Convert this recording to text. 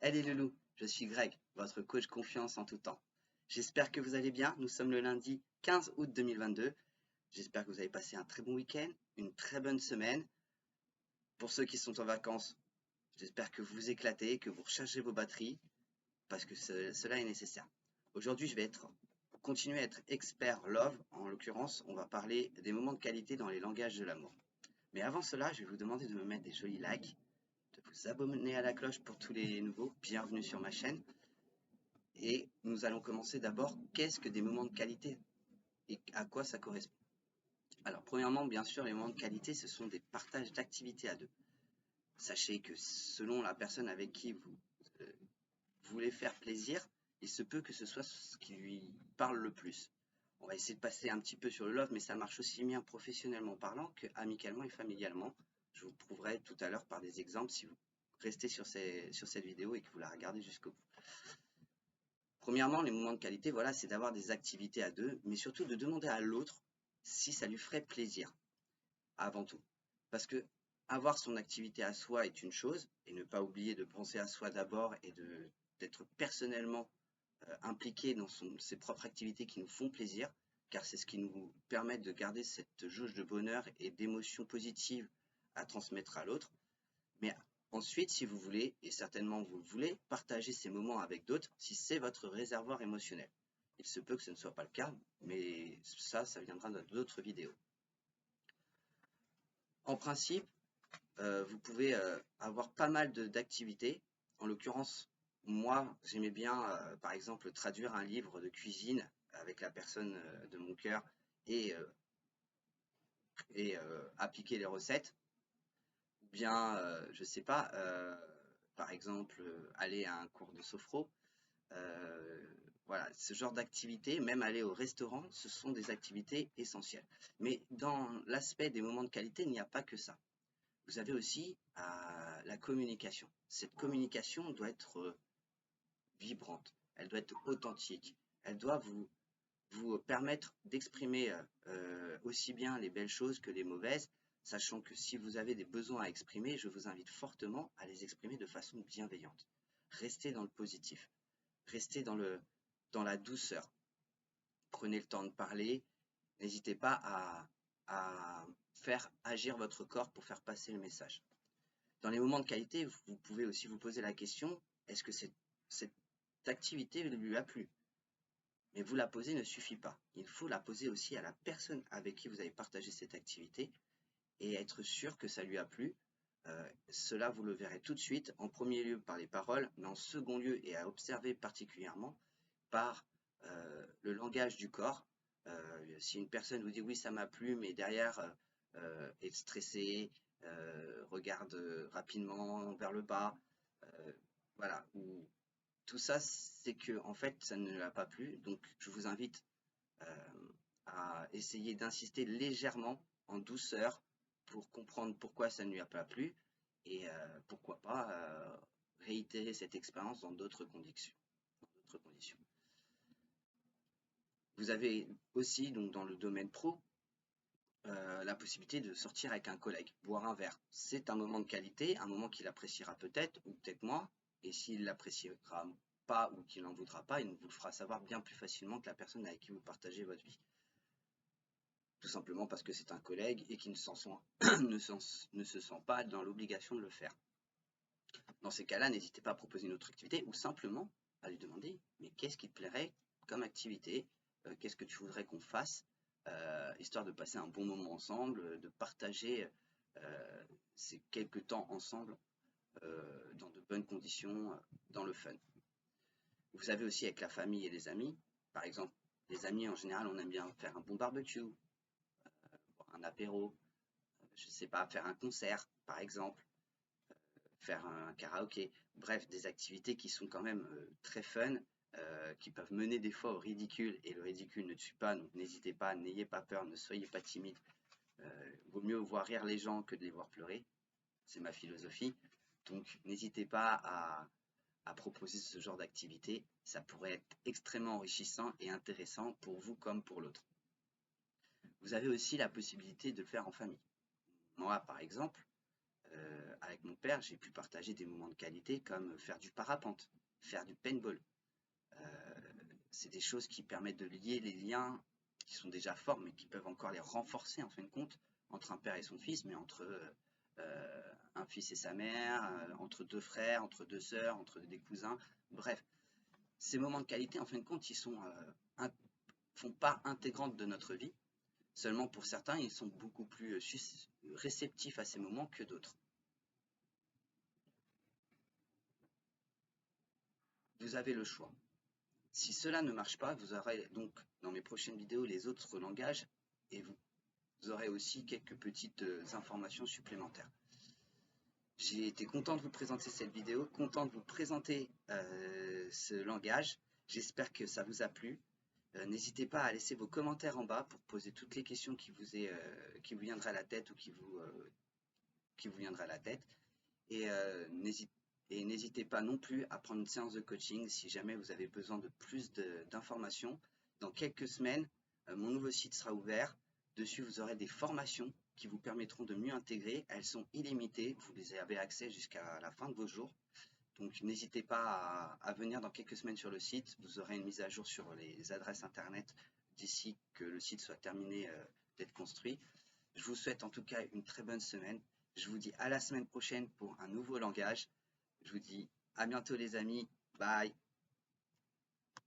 Allez loulou, je suis Greg, votre coach confiance en tout temps. J'espère que vous allez bien. Nous sommes le lundi 15 août 2022. J'espère que vous avez passé un très bon week-end, une très bonne semaine. Pour ceux qui sont en vacances, j'espère que vous vous éclatez, que vous rechargez vos batteries, parce que cela est nécessaire. Aujourd'hui, je vais continuer à être expert love. En l'occurrence, on va parler des moments de qualité dans les langages de l'amour. Mais avant cela, je vais vous demander de me mettre des jolis likes, de vous abonner à la cloche pour tous les nouveaux. Bienvenue sur ma chaîne. Et nous allons commencer d'abord, qu'est-ce que des moments de qualité et à quoi ça correspond? Alors, premièrement, bien sûr, les moments de qualité, ce sont des partages d'activités à deux. Sachez que selon la personne avec qui vous voulez faire plaisir, il se peut que ce soit ce qui lui parle le plus. On va essayer de passer un petit peu sur le love, mais ça marche aussi bien professionnellement parlant que amicalement et familialement. Je vous prouverai tout à l'heure par des exemples si vous restez sur cette vidéo et que vous la regardez jusqu'au bout. Premièrement, les moments de qualité, voilà, c'est d'avoir des activités à deux, mais surtout de demander à l'autre si ça lui ferait plaisir, avant tout. Parce que avoir son activité à soi est une chose, et ne pas oublier de penser à soi d'abord et d'être personnellement impliqué dans ses propres activités qui nous font plaisir, car c'est ce qui nous permet de garder cette jauge de bonheur et d'émotions positives à transmettre à l'autre. Mais ensuite, si vous voulez, et certainement vous le voulez, partagez ces moments avec d'autres si c'est votre réservoir émotionnel. Il se peut que ce ne soit pas le cas, mais ça viendra dans d'autres vidéos. En principe, vous pouvez avoir pas mal d'activités. En l'occurrence, moi, j'aimais bien, par exemple, traduire un livre de cuisine avec la personne de mon cœur et appliquer les recettes. Ou bien, je sais pas, par exemple, aller à un cours de sophro. Voilà, ce genre d'activité, même aller au restaurant, ce sont des activités essentielles. Mais dans l'aspect des moments de qualité, il n'y a pas que ça. Vous avez aussi la communication. Cette communication doit être vibrante, elle doit être authentique, elle doit vous permettre d'exprimer aussi bien les belles choses que les mauvaises, sachant que si vous avez des besoins à exprimer, je vous invite fortement à les exprimer de façon bienveillante. Restez dans le positif, restez dans la douceur. Prenez le temps de parler, n'hésitez pas à faire agir votre corps pour faire passer le message. Dans les moments de qualité, vous pouvez aussi vous poser la question, est-ce que cette activité lui a plu? Mais vous la poser ne suffit pas. Il faut la poser aussi à la personne avec qui vous avez partagé cette activité et être sûr que ça lui a plu. Cela, vous le verrez tout de suite, en premier lieu par les paroles, mais en second lieu et à observer particulièrement par le langage du corps. Si une personne vous dit oui, ça m'a plu, mais derrière est stressée, regarde rapidement vers le bas, voilà, ou tout ça, c'est que en fait, ça ne l'a pas plu. Donc, je vous invite à essayer d'insister légèrement, en douceur, pour comprendre pourquoi ça ne lui a pas plu et pourquoi pas réitérer cette expérience dans d'autres conditions. Vous avez aussi, donc dans le domaine pro, la possibilité de sortir avec un collègue, boire un verre. C'est un moment de qualité, un moment qu'il appréciera peut-être ou peut-être moins. Et s'il l'appréciera pas ou qu'il n'en voudra pas, il vous le fera savoir bien plus facilement que la personne avec qui vous partagez votre vie. Tout simplement parce que c'est un collègue et qui ne se sent pas dans l'obligation de le faire. Dans ces cas-là, n'hésitez pas à proposer une autre activité ou simplement à lui demander mais qu'est-ce qui te plairait comme activité, qu'est-ce que tu voudrais qu'on fasse, histoire de passer un bon moment ensemble, de partager ces quelques temps ensemble dans de bonnes conditions, dans le fun. Vous avez aussi avec la famille et les amis, par exemple, les amis en général, on aime bien faire un bon barbecue, un apéro, je ne sais pas, faire un concert, par exemple, faire un karaoké, bref, des activités qui sont quand même très fun, qui peuvent mener des fois au ridicule, et le ridicule ne tue pas, donc n'hésitez pas, n'ayez pas peur, ne soyez pas timide, vaut mieux voir rire les gens que de les voir pleurer, c'est ma philosophie, donc n'hésitez pas à proposer ce genre d'activité, ça pourrait être extrêmement enrichissant et intéressant pour vous comme pour l'autre. Vous avez aussi la possibilité de le faire en famille. Moi, par exemple, avec mon père, j'ai pu partager des moments de qualité comme faire du parapente, faire du paintball. C'est des choses qui permettent de lier les liens qui sont déjà forts, mais qui peuvent encore les renforcer en fin de compte, entre un père et son fils, mais entre un fils et sa mère, entre deux frères, entre deux sœurs, entre des cousins. Bref, ces moments de qualité, en fin de compte, font part intégrante de notre vie. Seulement pour certains, ils sont beaucoup plus réceptifs à ces moments que d'autres. Vous avez le choix. Si cela ne marche pas, vous aurez donc dans mes prochaines vidéos les autres langages et vous aurez aussi quelques petites informations supplémentaires. J'ai été content de vous présenter cette vidéo, content de vous présenter ce langage. J'espère que ça vous a plu. N'hésitez pas à laisser vos commentaires en bas pour poser toutes les questions qui vous viendraient à la tête ou qui vous viendraient à la tête. Et n'hésitez pas non plus à prendre une séance de coaching si jamais vous avez besoin de plus d'informations. Dans quelques semaines, mon nouveau site sera ouvert. Dessus, vous aurez des formations qui vous permettront de mieux intégrer. Elles sont illimitées. Vous les avez accès jusqu'à la fin de vos jours. Donc, n'hésitez pas à venir dans quelques semaines sur le site. Vous aurez une mise à jour sur les adresses internet d'ici que le site soit terminé d'être construit. Je vous souhaite en tout cas une très bonne semaine. Je vous dis à la semaine prochaine pour un nouveau langage. Je vous dis à bientôt les amis. Bye.